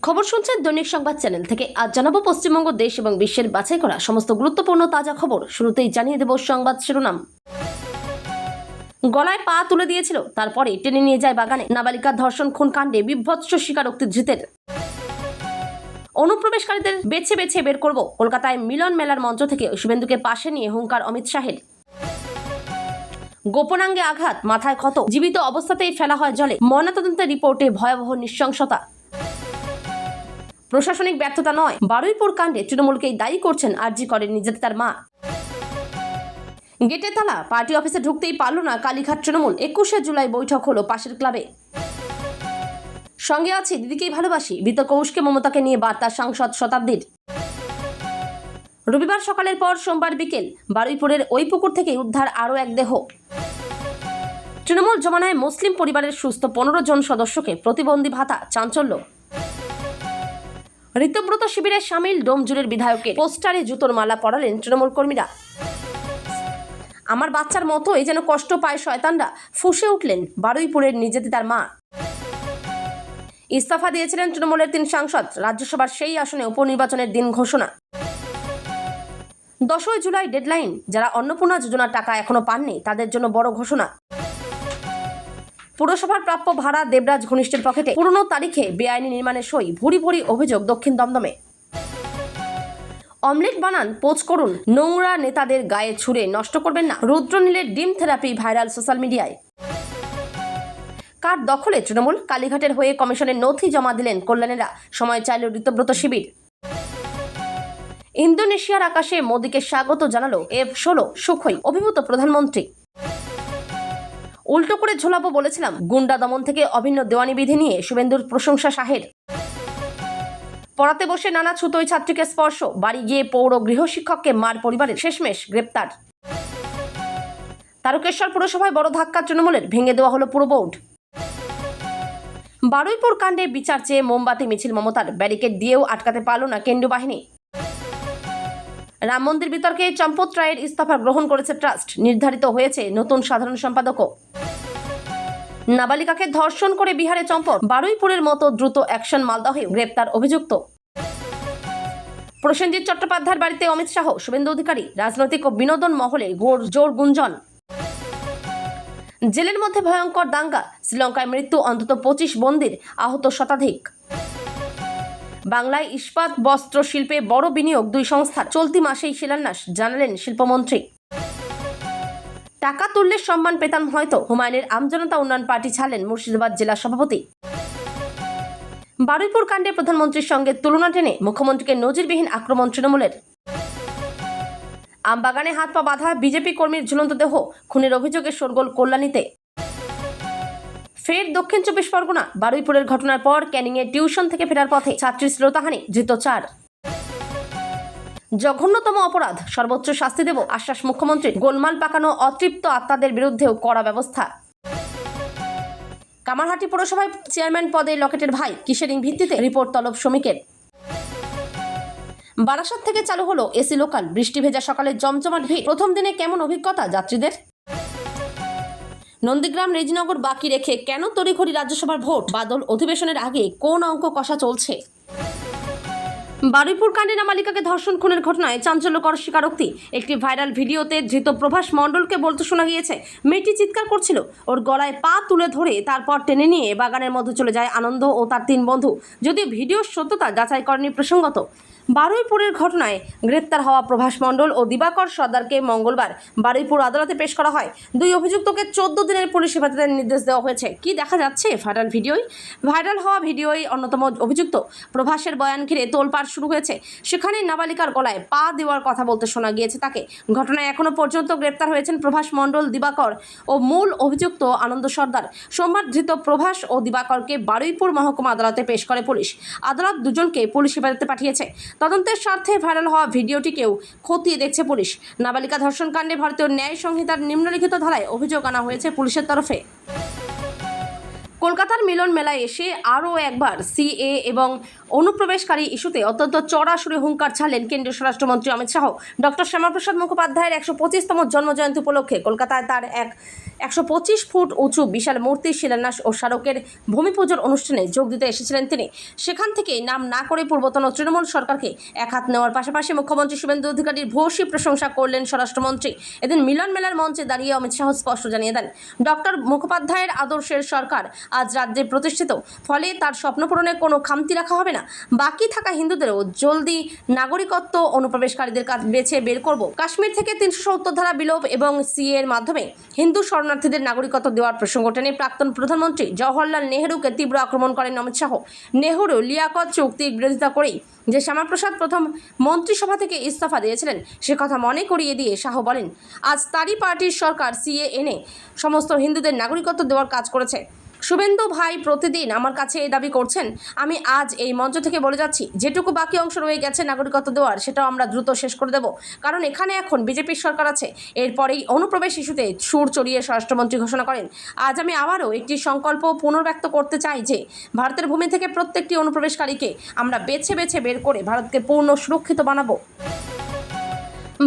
খবর শুনছেন দৈনিক সংবাদ চ্যানেল থেকে। আজ জানাবো পশ্চিমবঙ্গ, দেশ এবং বিশ্বের বাছাই করা সমস্ত গুরুত্বপূর্ণ তাজা খবর। শুরুতেই জানিয়ে দেব সংবাদ শিরোনাম। গলায় পা তুলে দিয়েছিল, তারপরে টেনে নিয়ে যায় বাগানে। নাবালিকা ধর্ষণ খুন কাণ্ডে বিভৎস স্বীকারোক্তি ধৃতের। অনুপ্রবেশকারীদের বেছে বেছে বের করব, কলকাতায় মিলন মেলার মঞ্চ থেকে শুভেন্দুকে পাশে নিয়ে হুঙ্কার অমিত শাহের। গোপনাঙ্গে আঘাত, মাথায় ক্ষত, জীবিত অবস্থাতেই ফেলা হয় জলে। ময়নাতদন্তের রিপোর্টে ভয়াবহ নৃশংসতা। প্রশাসনিক ব্যর্থতা নয়, বারুইপুর কাণ্ডে তৃণমূলকেই দায়ী করছেন আরজি করের নির্যাতিতার মা। গেটে তালা, পার্টি অফিসে ঢুকতেই পারল না কালীঘাট তৃণমূল। 21শে জুলাই বৈঠক হলো পাশের ক্লাবে। সঙ্গে আছি, দিদিকেই ভালোবাসি, বিতর্ক উস্কে মমতাকে নিয়ে বার্তা সাংসদ শতাব্দীর। রবিবার সকালের পর সোমবার বিকেল বারুইপুরের ওই পুকুর থেকে উদ্ধার আরও এক দেহ। তৃণমূল জমানায় মুসলিম পরিবারের সুস্থ 15 জন সদস্যকে প্রতিবন্ধী ভাতা, চাঞ্চল্য। ঋতব্রত শিবিরে সামিল ডোমজুড়ের বিধায়কের পোস্টারে জুতোর মালা পরালেন তৃণমূল কর্মীরা। আমার বাচ্চার মতোই যেন কষ্ট পায় শয়তানরা, ফুঁসে উঠলেন বারুইপুরের নির্যাতিতার মা। ইস্তফা দিয়েছিলেন তৃণমূলের 3 সাংসদ। রাজ্যসভার সেই আসনে উপনির্বাচনের দিন ঘোষণা। 10ই জুলাই ডেডলাইন। যারা অন্নপূর্ণা যোজনার টাকা এখনো পাননি তাদের জন্য বড় ঘোষণা। পুরসভার প্রাপ্য ভাড়া দেবরাজ ঘনিষ্ঠের পকেটে। পুরনো তারিখে বেআইনি নির্মাণের সই, ভুরি ভুরি অভিযোগ দক্ষিণ দমদমে। অমলেট বানান, পোজ করুন, নোংরা নেতাদের গায়ে ছুঁড়ে নষ্ট করবেন না। রুদ্রনীলের ডিম থেরাপি ভাইরাল সোশ্যাল মিডিয়ায়। কার দখলে তৃণমূল? কালীঘাটের হয়ে কমিশনের নথি জমা দিলেন কল্যাণেরা। সময় চাইল ঋতব্রত শিবির। ইন্দোনেশিয়ার আকাশে মোদীকে স্বাগত জানালো F-16 সুখোই, অভিভূত প্রধানমন্ত্রী। উল্টো করে ঝোলাবো বলেছিলাম, গুন্ডা দমন থেকে অভিন্ন দেওয়ানি বিধি নিয়ে শুভেন্দুর প্রশংসা শাহের। পড়াতে বসে নানা ছুতোই ছাত্রীকে স্পর্শ, বাড়ি গিয়ে পৌর গৃহশিক্ষককে মার পরিবারের, শেষমেশ গ্রেপ্তার। তারকেশ্বর পুরসভায় বড় ধাক্কা তৃণমূলের, ভেঙে দেওয়া হলো পুরো বোর্ড। বারুইপুর কাণ্ডে বিচার চেয়ে মোমবাতি মিছিল মমতার, ব্যারিকেড দিয়েও আটকাতে পারল না কেন্দ্রীয় বাহিনী। রাম মন্দির বিতর্কে চম্পত রায়ের ইস্তফা গ্রহণ করেছে ট্রাস্ট, নির্ধারিত হয়েছে নতুন সাধারণ সম্পাদকও। নাবালিকাকে ধর্ষণ করে বিহারে চম্পট, বারুইপুরের মতো দ্রুত অ্যাকশন মালদহে, গ্রেপ্তার অভিযুক্ত। প্রসেনজিৎ চট্টোপাধ্যায়ের বাড়িতে অমিত শাহ, শুভেন্দু অধিকারী, রাজনৈতিক ও বিনোদন মহলে জোর গুঞ্জন। জেলের মধ্যে ভয়ঙ্কর দাঙ্গা, শ্রীলঙ্কায় মৃত্যু অন্তত 25 বন্দীর, আহত শতাধিক। বাংলায় ইস্পাত বস্ত্র শিল্পে বড় বিনিয়োগ 2 সংস্থার, চলতি মাসেই শিলান্যাস, জানালেন শিল্পমন্ত্রী। টাকা তুললে সম্মান পেতাম হয়তো, হুমায়ুনের আমজনতা উন্নয়ন পার্টি ছাড়লেন মুর্শিদাবাদ জেলা সভাপতি। বারুইপুর কাণ্ডে প্রধানমন্ত্রীর সঙ্গে তুলনা টেনে মুখ্যমন্ত্রীকে নজিরবিহীন আক্রমণ তৃণমূলের। আমবাগানে হাত পা বাঁধা বিজেপি কর্মীর ঝুলন্ত দেহ, খুনের অভিযোগে শোরগোল কল্যাণীতে। ফের দক্ষিণ 24 পরগনা, বারুইপুরের ঘটনার পর ক্যানিংয়ে টিউশন থেকে ফেরার পথে ছাত্রীর শ্লীলতাহানি, ধৃত 4। জঘন্যতম অপরাধ, সর্বোচ্চ শাস্তি দেব, আশ্বাস মুখ্যমন্ত্রীর। গোলমাল পাকানো অতৃপ্ত আত্মাদের বিরুদ্ধেও কড়া ব্যবস্থা। কামারহাটি পুরসভায় চেয়ারম্যান পদে লকেটের ভাই, কিসের ভিত্তিতে? রিপোর্ট তলব শ্রমিকের। বারাসাত থেকে চালু হলো এসি লোকাল, বৃষ্টি ভেজা সকালে জমজমাট ভিড়। প্রথম দিনে কেমন অভিজ্ঞতা যাত্রীদের? নন্দীগ্রাম রেজিনগর বাকি রেখে কেন তড়িঘড়ি রাজ্যসভার ভোট? বাদল অধিবেশনের আগে কোন অঙ্ক কষা চলছে? বারুইপুর কাণ্ডে নাবালিকাকে ধর্ষণ খুনের ঘটনায় চাঞ্চল্যকর স্বীকারোক্তি। একটি ভাইরাল ভিডিওতে ধৃত প্রভাস মণ্ডলকে বলতে শোনা গিয়েছে, মেয়েটি চিৎকার করছিল, ওর গলায় পা তুলে ধরে তারপর টেনে নিয়ে বাগানের মধ্যে চলে যায় আনন্দ ও তার 3 বন্ধু। যদিও ভিডিওর সত্যতা যাচাই করেনি প্রসঙ্গত। বারুইপুরের ঘটনায় গ্রেপ্তার হওয়া প্রভাস মণ্ডল ও দিবাকর সর্দারকে মঙ্গলবার বারুইপুর আদালতে পেশ করা হয়। 2 অভিযুক্তকে 14 দিনের পুলিশ হেফাজতের নির্দেশ দেওয়া হয়েছে। কি দেখা যাচ্ছে ভাইরাল হওয়া ভিডিওয় অন্যতম অভিযুক্ত প্রভাসের বয়ান ঘিরে তোলপাড় শুরু হয়েছে। সেখানে নাবালিকার গলায় পা দেওয়ার কথা বলতে শোনা গিয়েছে তাকে। ঘটনায় এখনো পর্যন্ত গ্রেপ্তার হয়েছেন প্রভাস মণ্ডল, দিবাকর ও মূল অভিযুক্ত আনন্দ সর্দার। সোমবার ধৃত প্রভাস ও দিবাকরকে বারুইপুর মহকুমা আদালতে পেশ করে পুলিশ। আদালত দুজনকে পুলিশ হেফাজতে পাঠিয়েছে। তদন্তের স্বার্থে ভাইরাল হওয়া ভিডিওটিকেও খতিয়ে দেখছে পুলিশ। নাবালিকা ধর্ষণ কাণ্ডে ভারতীয় ন্যায় সংহিতার নিম্নলিখিত ধারায় অভিযোগ আনা হয়েছে পুলিশের তরফে। কলকাতার মিলন মেলায় এসে আরও একবার সিএ এবং অনুপ্রবেশকারী ইস্যুতে অত্যন্ত চড়া সুরে হুঙ্কার ছাড়লেন কেন্দ্রীয় স্বরাষ্ট্রমন্ত্রী অমিত শাহ। ডক্টর শ্যামাপ্রসাদ মুখোপাধ্যায়ের 125তম জন্মজয়ন্তী উপলক্ষে কলকাতায় তার 125 ফুট উঁচু বিশাল মূর্তির শিলান্যাস ও স্মারকের ভূমিপূজোর অনুষ্ঠানে যোগ দিতে এসেছিলেন তিনি। সেখান থেকে নাম না করে পূর্বতন তৃণমূল সরকারকে একহাত নেওয়ার পাশাপাশি মুখ্যমন্ত্রী শুভেন্দু অধিকারীর ভূয়সী প্রশংসা করলেন স্বরাষ্ট্রমন্ত্রী। এদিন মিলন মেলার মঞ্চে দাঁড়িয়ে অমিত শাহ স্পষ্ট জানিয়ে দেন, ডক্টর মুখোপাধ্যায়ের আদর্শের সরকার আজ রাজ্যে প্রতিষ্ঠিত, ফলে তার স্বপ্ন পূরণে কোনো খামতি রাখা হবে না। বাকি থাকা হিন্দুদেরও জলদি নাগরিকত্ব অনুপ্রবেশকারীদের কাজ বেছে বের করব। কাশ্মীর থেকে 370 ধারা বিলোপ এবং সিএ এর মাধ্যমে হিন্দু শরণার্থীদের নাগরিকত্ব দেওয়ার প্রসঙ্গ টেনে প্রাক্তন প্রধানমন্ত্রী জওহরলাল নেহরুকে তীব্র আক্রমণ করেন অমিত শাহ। নেহরু লিয়াকত চুক্তির বিরোধিতা করেই যে শ্যামাপ্রসাদ প্রথম মন্ত্রিসভা থেকে ইস্তফা দিয়েছিলেন সে কথা মনে করিয়ে দিয়ে শাহ বলেন, আজ তারই পার্টির সরকার সিএ এনে সমস্ত হিন্দুদের নাগরিকত্ব দেওয়ার কাজ করেছে। শুভেন্দু ভাই প্রতিদিন আমার কাছে এই দাবি করছেন, আমি আজ এই মঞ্চ থেকে বলে যাচ্ছি, যেটুকু বাকি অংশ রয়ে গেছে নাগরিকত্ব দেওয়ার সেটাও আমরা দ্রুত শেষ করে দেব, কারণ এখানে এখন বিজেপির সরকার আছে। এরপরেই অনুপ্রবেশ ইস্যুতে সুর চড়িয়ে স্বরাষ্ট্রমন্ত্রী ঘোষণা করেন, আজ আমি আবারও একটি সংকল্প পুনর্ব্যক্ত করতে চাই যে ভারতের ভূমি থেকে প্রত্যেকটি অনুপ্রবেশকারীকে আমরা বেছে বেছে বের করে ভারতকে পূর্ণ সুরক্ষিত বানাবো।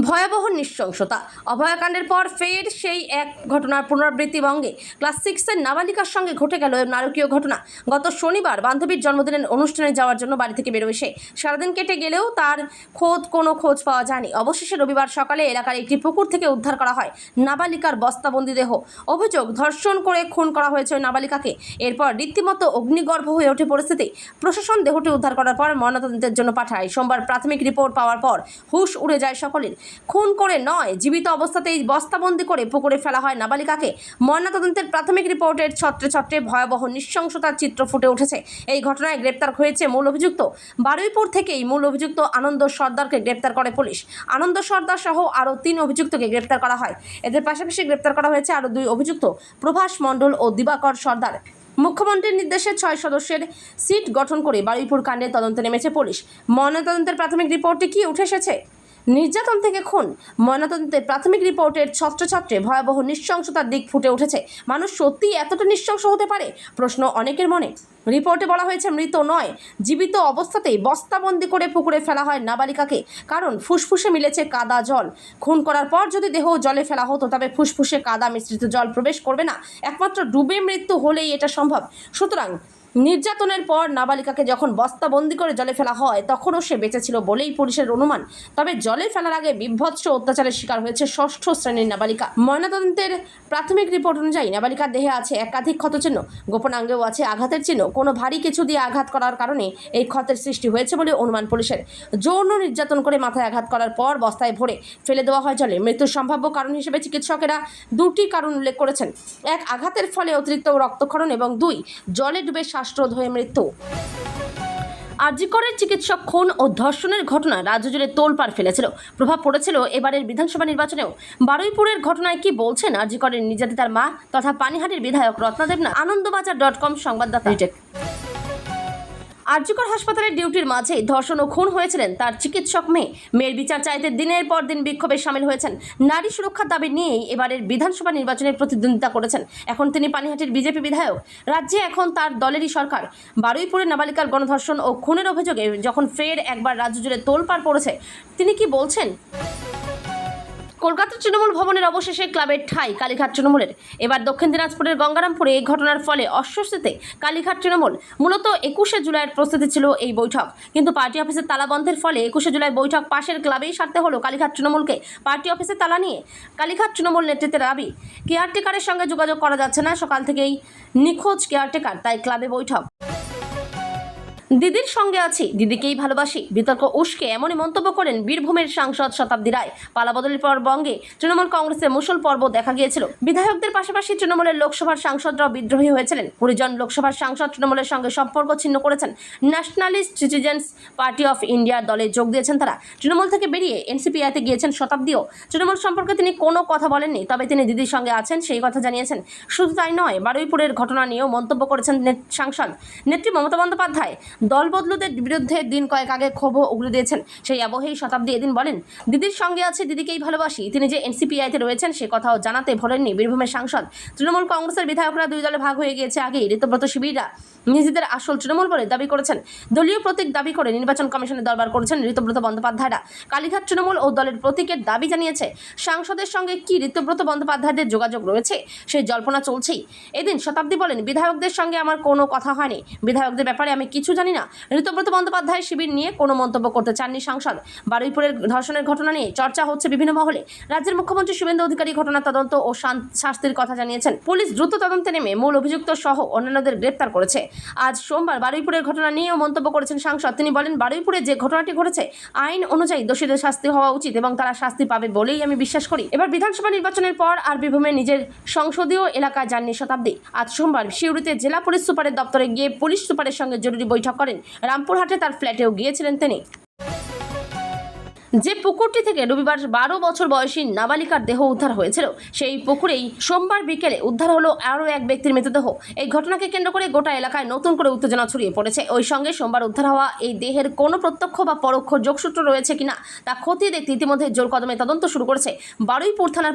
ভয়াবহ নৃশংসতা, অভয়াকাণ্ডের পর ফের সেই এক ঘটনার পুনরাবৃত্তি বঙ্গে। ক্লাস 6-এর নাবালিকার সঙ্গে ঘটে গেল নারকীয় ঘটনা। গত শনিবার বান্ধবীর জন্মদিনের অনুষ্ঠানে যাওয়ার জন্য বাড়ি থেকে বেরোয় সে। সারাদিন কেটে গেলেও তার কোনো খোঁজ পাওয়া যায়নি। অবশেষে রবিবার সকালে এলাকার একটি পুকুর থেকে উদ্ধার করা হয় নাবালিকার বস্তাবন্দি দেহ। অভিযোগ, ধর্ষণ করে খুন করা হয়েছে ওই নাবালিকাকে। এরপর রীতিমতো অগ্নিগর্ভ হয়ে ওঠে পরিস্থিতি। প্রশাসন দেহটি উদ্ধার করার পর ময়নাতদন্তের জন্য পাঠায়। সোমবার প্রাথমিক রিপোর্ট পাওয়ার পর হুঁশ উড়ে যায় সকলের। খুন করে নয়, জীবিত অবস্থাতেই বস্তাবন্দি করে পুকুরে ফেলা হয় নাবালিকাকে। ময়নাতদন্তের প্রাথমিক রিপোর্টের ছত্রে ছত্রে ভয়াবহ নৃশংসতার চিত্র ফুটে উঠেছে। এই ঘটনায় গ্রেপ্তার হয়েছে মূল অভিযুক্ত। বারুইপুর থেকেই মূল অভিযুক্ত আনন্দ সর্দারকে গ্রেপ্তার করে পুলিশ। আনন্দ সর্দার সহ আরও 3 অভিযুক্তকে গ্রেপ্তার করা হয়। এদের পাশাপাশি গ্রেপ্তার করা হয়েছে আরও 2 অভিযুক্ত, প্রভাস মণ্ডল ও দিবাকর সর্দার। মুখ্যমন্ত্রীর নির্দেশে 6 সদস্যের সিট গঠন করে বারুইপুর কাণ্ডের তদন্তে নেমেছে পুলিশ। ময়নাতদন্তের প্রাথমিক রিপোর্টে কি উঠে এসেছে? নির্যাতন থেকে খুন। ময়নাতদন্তের প্রাথমিক রিপোর্টের ছত্রে ভয়াবহ নৃশংসতার দিক ফুটে উঠেছে। মানুষ সত্যিই এতটা নৃশংস হতে পারে? প্রশ্ন অনেকের মনে। রিপোর্টে বলা হয়েছে, মৃত নয়, জীবিত অবস্থাতেই বস্তাবন্দি করে পুকুরে ফেলা হয় নাবালিকাকে। কারণ ফুসফুসে মিলেছে কাদা জল। খুন করার পর যদি দেহ জলে ফেলা হতো তবে ফুসফুসে কাদা মিশ্রিত জল প্রবেশ করবে না, একমাত্র ডুবে মৃত্যু হলেই এটা সম্ভব। সুতরাং নির্যাতনের পর নাবালিকাকে যখন বস্তাবন্দি করে জলে ফেলা হয় তখনও সে বেঁচে ছিল বলেই পুলিশের অনুমান। তবে জলে ফেলার আগে বিভৎস অত্যাচারের শিকার হয়েছে 6ষ্ঠ শ্রেণীর নাবালিকা। ময়নাতদন্তের প্রাথমিক রিপোর্ট অনুযায়ী নাবালিকার দেহে আছে একাধিক ক্ষতচিহ্ন, গোপন অঙ্গেও আছে আঘাতের চিহ্ন। কোনো ভারী কিছু দিয়ে আঘাত করার কারণে এই ক্ষতের সৃষ্টি হয়েছে বলে অনুমান পুলিশের। যৌন নির্যাতন করে মাথায় আঘাত করার পর বস্তায় ভরে ফেলে দেওয়া হয় জলে। মৃত্যুর সম্ভাব্য কারণ হিসেবে চিকিৎসকেরা 2টি কারণ উল্লেখ করেছেন। 1, আঘাতের ফলে অতিরিক্ত রক্তক্ষরণ এবং 2, জলে ডুবে শ্বাসরোধ হয়ে মৃত্যু। আরজিকরের চিকিৎসক খুন ও ধর্ষণের ঘটনা রাজ্য জুড়ে তোলপাড় ফেলেছিল, প্রভাব পড়েছিল এবারের বিধানসভা নির্বাচনেও। বারুইপুরের ঘটনায় কি বলছেন আরজিকরের নির্যাতিতার মা তথা পানিহাটির বিধায়ক রত্না দেবনাথ? আনন্দবাজার.com সংবাদদাতা। আরজিকর হাসপাতালের ডিউটির মাঝে ধর্ষণ ও খুন হয়েছিলেন তার চিকিৎসক মেয়ের বিচার চাইতে দিনের পর দিন বিক্ষোভে সামিল হয়েছেন। নারী সুরক্ষার দাবি নিয়েই এবারের বিধানসভা নির্বাচনের প্রতিদ্বন্দ্বিতা করেছেন। এখন তিনি পানিহাটির বিজেপি বিধায়ক। রাজ্যে এখন তার দলেরই সরকার। বারুইপুরের নাবালিকার গণধর্ষণ ও খুনের অভিযোগে যখন ফের একবার রাজ্য জুড়ে তোলপাড় পড়েছে, তিনি কি বলছেন? কলকাতার তৃণমূল ভবনের অবশেষে ক্লাবের ঠাঁই কালীঘাট তৃণমূলের। এবার দক্ষিণ দিনাজপুরের গঙ্গারামপুরে এই ঘটনার ফলে অস্বস্তিতে কালীঘাট তৃণমূল। মূলত 21শে জুলাইয়ের প্রস্তুতি ছিল এই বৈঠক, কিন্তু পার্টি অফিসের তালা বন্ধের ফলে 21শে জুলাই বৈঠক পাশের ক্লাবেই সারতে হলো কালীঘাট তৃণমূলকে। পার্টি অফিসের তালা নিয়ে কালীঘাট তৃণমূল নেতৃত্বের দাবি, কেয়ারটেকারের সঙ্গে যোগাযোগ করা যাচ্ছে না, সকাল থেকেই নিখোঁজ কেয়ারটেকার, তাই ক্লাবে বৈঠক। দিদির সঙ্গে আছি, দিদিকেই ভালোবাসি, বিতর্ক উস্কে এমনই মন্তব্য করেন বীরভূমের সাংসদ শতাব্দী রায়। পালাবদলের পর বঙ্গে তৃণমূল কংগ্রেসের মুষল পর্ব দেখা গিয়েছিল। বিধায়কদের পাশাপাশি তৃণমূলের লোকসভার সাংসদরাও বিদ্রোহী হয়েছিলেন। 20 জন লোকসভার সাংসদ তৃণমূলের সঙ্গে সম্পর্ক ছিন্ন করেছেন। ন্যাশনালিস্ট সিটিজেন্স পার্টি অফ ইন্ডিয়ার দলে যোগ দিয়েছেন তারা। তৃণমূল থেকে বেরিয়ে এনসিপিআইতে গিয়েছেন শতাব্দীও। তৃণমূল সম্পর্কে তিনি কোনো কথা বলেননি, তবে তিনি দিদির সঙ্গে আছেন সেই কথা জানিয়েছেন। শুধু তাই নয়, বারুইপুরের ঘটনা নিয়েও মন্তব্য করেছেন সাংসদ নেত্রী মমতা বন্দ্যোপাধ্যায়। দলবদলুদের বিরুদ্ধে দিন কয়েক আগে ক্ষোভও উগরে দিয়েছেন। সেই আবহেই শতাব্দী এদিন বলেন, দিদির সঙ্গে আছে, দিদিকেই ভালোবাসি। তিনি যে এনসিপিআইতে রয়েছেন সে কথাও জানাতে ভোলেননি বীরভূমের সাংসদ। তৃণমূল কংগ্রেসের বিধায়করা দুই দলে ভাগ হয়ে গিয়েছে আগেই। ঋতব্রত শিবিররা নিজেদের আসল তৃণমূল বলে দাবি করেছেন। দলীয় প্রতীক দাবি করে নির্বাচন কমিশনের দরবার করেছেন ঋতব্রত বন্দ্যোপাধ্যায়রা। কালীঘাট তৃণমূল ও দলের প্রতীকের দাবি জানিয়েছে। সাংসদের সঙ্গে কি ঋতব্রত বন্দ্যোপাধ্যায়দের যোগাযোগ রয়েছে সেই জল্পনা চলছেই। এদিন শতাব্দী বলেন, বিধায়কদের সঙ্গে আমার কোনো কথা হয়নি, বিধায়কদের ব্যাপারে আমি কিছু জানি না। ঋতব্রত বন্দ্যোপাধ্যায় শিবির নিয়ে কোনো মন্তব্য করতে চাননি সাংসদ। বারুইপুরের ধর্ষণের ঘটনা নিয়ে চর্চা হচ্ছে বিভিন্ন মহলে। রাজ্যের মুখ্যমন্ত্রী শুভেন্দু অধিকারী ঘটনার তদন্ত ও শাস্তির কথা জানিয়েছেন। পুলিশ দ্রুত তদন্তে নেমে মূল অভিযুক্ত সহ অন্যান্যদের গ্রেপ্তার করেছে। আজ সোমবার বারুইপুরের ঘটনা নিয়েও মন্তব্য করেছেন সাংসদ। তিনি বলেন, বারুইপুরে যে ঘটনাটি ঘটেছে আইন অনুযায়ী দোষীদের শাস্তি হওয়া উচিত এবং তারা শাস্তি পাবে বলেই আমি বিশ্বাস করি। এবার বিধানসভা নির্বাচনের পর আর বীরভূমে নিজের সংসদীয় এলাকায় যাননি শতাব্দী। আজ সোমবার সিউড়িতে জেলা পুলিশ সুপারের দপ্তরে গিয়ে পুলিশ সুপারের সঙ্গে জরুরি বৈঠক করেন। রামপুরহাটে তার ফ্ল্যাটেও গিয়েছিলেন তিনি। যে পুকুরটি থেকে রবিবার 12 বছর বয়সী নাবালিকার দেহ উদ্ধার হয়েছিল সেই পুকুরেই সোমবার বিকেলে উদ্ধার হলো আরও এক ব্যক্তির মৃতদেহ। এই ঘটনাকে কেন্দ্র করে গোটা এলাকায় নতুন করে উত্তেজনা ছড়িয়ে পড়েছে। ওই সঙ্গে সোমবার উদ্ধার হওয়া এই দেহের কোনো প্রত্যক্ষ বা পরোক্ষ যোগসূত্র রয়েছে কিনা তা খতিয়ে দেখতে ইতিমধ্যে জোর কদমে তদন্ত শুরু করেছে বারুইপুর থানার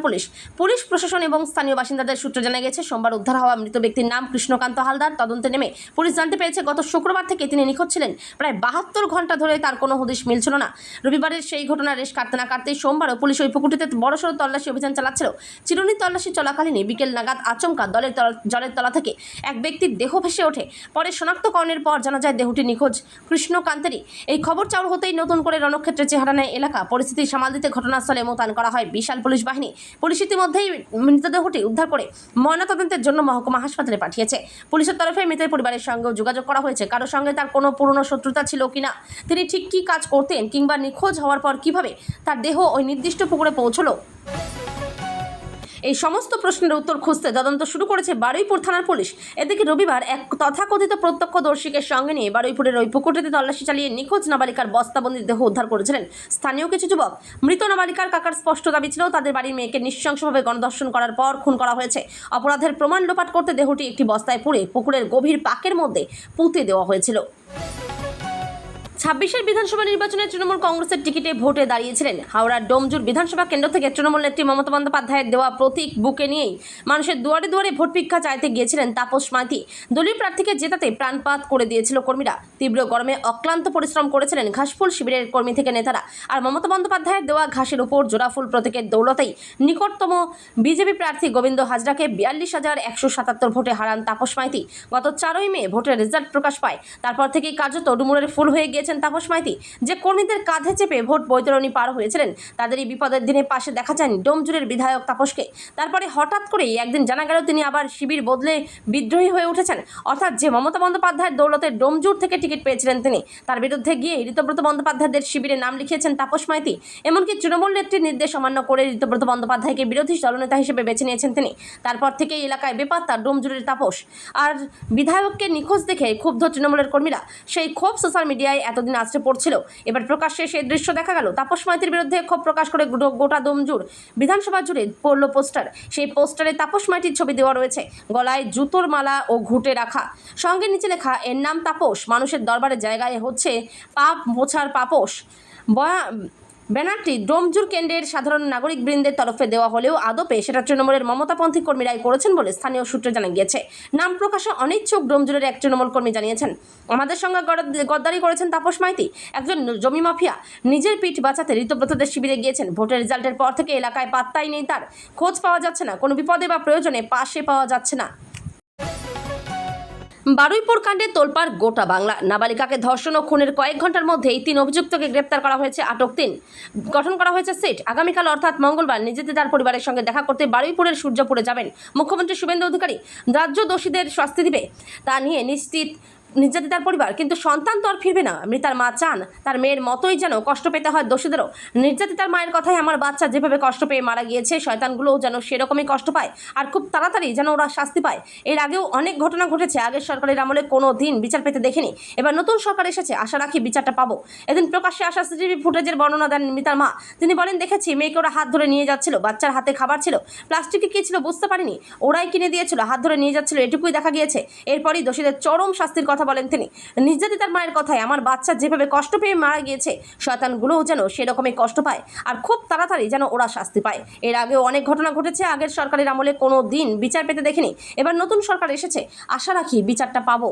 পুলিশ প্রশাসন এবং স্থানীয় বাসিন্দাদের সূত্রে জানা গেছে, সোমবার উদ্ধার হওয়া মৃত ব্যক্তির নাম কৃষ্ণকান্ত হালদার। তদন্তে নেমে পুলিশ জানতে পেরেছে গত শুক্রবার থেকে তিনি নিখোঁজ ছিলেন। প্রায় 72 ঘন্টা ধরে তার কোনো হদিশ মিলছিল না। রবিবারের সেই ঘটনার রেশ কাটতে না কাটতেই সোমবারও পুলিশ ওই পুকুরটিতে বড়সড় তল্লাশি অভিযান চালাচ্ছিল। চিরুনি তল্লাশি চলাকালীনই বিকেল নাগাদ আচমকা জলের তলা থেকে এক ব্যক্তির দেহ ভেসে ওঠে। পরে শনাক্তকরণের পর জানা যায় দেহটি নিখোঁজ কৃষ্ণকান্তেরই। এই খবর চাউর হতেই নতুন করে রণক্ষেত্রে চেহারা নেয় এলাকা। পরিস্থিতি সামাল দিতে ঘটনাস্থলে মোতায়েন করা হয় বিশাল পুলিশ বাহিনী। পুলিশ ইতিমধ্যেই মৃতদেহটি উদ্ধার করে ময়নাতদন্তের জন্য মহকুমা হাসপাতালে পাঠিয়েছে। পুলিশের তরফে মৃতের পরিবারের সঙ্গেও যোগাযোগ করা হয়েছে। কারোর সঙ্গে তার কোনো পুরনো শত্রুতা ছিল কিনা, তিনি ঠিক কী কাজ করতেন কিংবা নিখোঁজ হওয়ার পর কিভাবে তার দেহ ওই নির্দিষ্ট পুকুরে পৌঁছলো, এই সমস্ত প্রশ্নের উত্তর খুঁজতে তদন্ত শুরু করেছে বারুইপুর থানার পুলিশ। এদিকে রবিবার এক তথাকথিত প্রত্যক্ষদর্শীকে সঙ্গে নিয়ে বারুইপুরের ওই পুকুরটিতে তল্লাশি চালিয়ে নিখোঁজ নাবালিকার বস্তাবন্দি দেহ উদ্ধার করেছিলেন স্থানীয় কিছু যুবক। মৃত নাবালিকার কাকার স্পষ্ট দাবি ছিল তাদের বাড়ির মেয়েকে নৃশংসভাবে গণধর্ষণ করার পর খুন করা হয়েছে। অপরাধের প্রমাণ লোপাট করতে দেহটি একটি বস্তায় পুড়ে পুকুরের গভীর পাকের মধ্যে পুঁতে দেওয়া হয়েছিল। 26-এর বিধানসভা নির্বাচনে তৃণমূল কংগ্রেসের টিকিটে ভোটে দাঁড়িয়েছিলেন। হাওড়ার ডোমজুর বিধানসভা কেন্দ্র থেকে তৃণমূল নেত্রী মমতা বন্দ্যোপাধ্যায়ের দেওয়া প্রতীক বুকে নিয়েই মানুষের দুয়ারে দুয়ারে ভোট ভিক্ষা চাইতে গিয়েছিলেন তাপস মাইতি। দলীয় প্রার্থীকে জেতাতে প্রাণপাত করে দিয়েছিল কর্মীরা। তীব্র গরমে অক্লান্ত পরিশ্রম করেছিলেন ঘাসফুল শিবিরের কর্মী থেকে নেতারা। আর মমতা বন্দ্যোপাধ্যায়ের দেওয়া ঘাসের উপর জোড়াফুল প্রতীকের দৌলতেই নিকটতম বিজেপি প্রার্থী গোবিন্দ হাজরাকে 42,177 ভোটে হারান তাপস মাইতি। গত 4ই মে ভোটের রেজাল্ট প্রকাশ পায়। তারপর থেকেই কার্যত ডুমুরের ফুল হয়ে গিয়েছেন তাপস মাইতি। যে কর্মীদের কাঁধে চেপে ভোট বৈতরণী পার হয়েছিলেন তাদেরই বিপদের দিনে পাশে দেখা যায়নি ডোমজুরের বিধায়ক তাপসকে। তারপরে হঠাৎ করেই একদিন জানা গেল তিনি আবার শিবির বদলে বিদ্রোহী হয়ে উঠেছেন। অর্থাৎ যে মমতা বন্দ্যোপাধ্যায়ের দৌলতে ডোমজুর থেকে টিকিট পেয়েছিলেন তিনি, তার বিরুদ্ধে গিয়ে ঋতব্রত বন্দ্যোপাধ্যায়দের শিবিরে নাম লিখিয়েছেন তাপস মাইতি। এমনকি তৃণমূল নেত্রীর নির্দেশ অমান্য করে ঋতব্রত বন্দ্যোপাধ্যায়কে বিরোধী দলনেতা হিসেবে বেছে নিয়েছেন তিনি। তারপর থেকেই এলাকায় বেপাত্তা ডোমজুরের তাপস। আর বিধায়ককে নিখোঁজ দেখে ক্ষুব্ধ তৃণমূলের কর্মীরা। সেই ক্ষোভ সোশ্যাল মিডিয়ায় এতদিন আছড়ে পড়ছিল। এবার প্রকাশ্যে সেই দৃশ্য দেখা গেল। তাপস মাইতির বিরুদ্ধে ক্ষোভ প্রকাশ করে গোটা ডোমজুর বিধানসভা জুড়ে পড়ল পোস্টার। সেই পোস্টারে তাপস মাইতির ছবি দেওয়া রয়েছে, গলায় জুতোর মালা ও ঘুঁটে রাখা, সঙ্গে নিচে লেখা এর নাম তাপস, মানুষের দরবারে জায়গায় হচ্ছে পাপ মোছার পাপস। ব্যানারটি ডোমজুর কেন্দ্রের সাধারণ নাগরিক বৃন্দের তরফে দেওয়া হলেও আদপে সেটা তৃণমূলের মমতাপন্থী কর্মীরাই করেছেন বলে স্থানীয় সূত্রে জানা গিয়েছে। নাম প্রকাশে অনিচ্ছুক ডোমজুরের এক তৃণমূল কর্মী জানিয়েছেন, আমাদের সঙ্গে গদ্দারি করেছেন তাপস মাইতি, একজন জমি মাফিয়া। নিজের পিঠ বাঁচাতে ঋতব্রতদের শিবিরে গিয়েছেন। ভোটের রেজাল্টের পর থেকে এলাকায় পাত্তাই নেই তার, খোঁজ পাওয়া যাচ্ছে না, কোনো বিপদে বা প্রয়োজনে পাশে পাওয়া যাচ্ছে না। বারুইপুর কাণ্ডে তোলপাড় গোটা বাংলা। নাবালিকাকে ধর্ষণ ও খুনের কয়েক ঘন্টার মধ্যেই 3 অভিযুক্তকে গ্রেপ্তার করা হয়েছে, আটক 3। গঠন করা হয়েছে সিট। আগামীকাল অর্থাৎ মঙ্গলবার নিজেদের পরিবারের সঙ্গে দেখা করতে বারুইপুরের সূর্যপুরে যাবেন মুখ্যমন্ত্রী শুভেন্দু অধিকারী। রাজ্য দোষীদের শাস্তি দিবে তা নিয়ে নিশ্চিত নির্যাতিতার পরিবার, কিন্তু সন্তান তো আর ফিরবে না। মৃতার মা চান তার মেয়ের মতোই যেন কষ্ট পেতে হয় দোষীদেরও। নির্যাতিতার মায়ের কথায়, আমার বাচ্চা যেভাবে কষ্ট পেয়ে মারা গিয়েছে শয়তানগুলোও যেন সেরকমই কষ্ট পায়, আর খুব তাড়াতাড়ি যেন ওরা শাস্তি পায়। এর আগেও অনেক ঘটনা ঘটেছে, আগের সরকারের আমলে কোনো দিন বিচার পেতে দেখিনি। এবার নতুন সরকার এসেছে, আশা রাখি বিচারটা পাবো। এদিন প্রকাশ্যে আসা সিসিটিভি ফুটেজের বর্ণনা দেন মৃতার মা। তিনি বলেন, দেখেছি মেয়েকে ওরা হাত ধরে নিয়ে যাচ্ছিল, বাচ্চার হাতে খাবার ছিল, প্লাস্টিকে কী ছিল বুঝতে পারিনি, ওরাই কিনে দিয়েছিল, হাত ধরে নিয়ে যাচ্ছিল, এটুকুই দেখা গিয়েছে। এরপরই দোষীদের চরম শাস্তির কথা বলেন তিনি। নির্যাতিতার মায়ের কথায়, আমার বাচ্চা যেভাবে কষ্ট পেয়ে মারা গিয়েছে, শয়তানগুলোও যেন সেরকমই কষ্ট পায় আর খুব তাড়াতাড়ি যেন ওরা শাস্তি পায়। এর আগেও অনেক ঘটনা ঘটেছে, আগের সরকারের আমলে কোনো দিন বিচার পেতে দেখিনি। এবার নতুন সরকার এসেছে, আশা রাখি বিচারটা পাবো।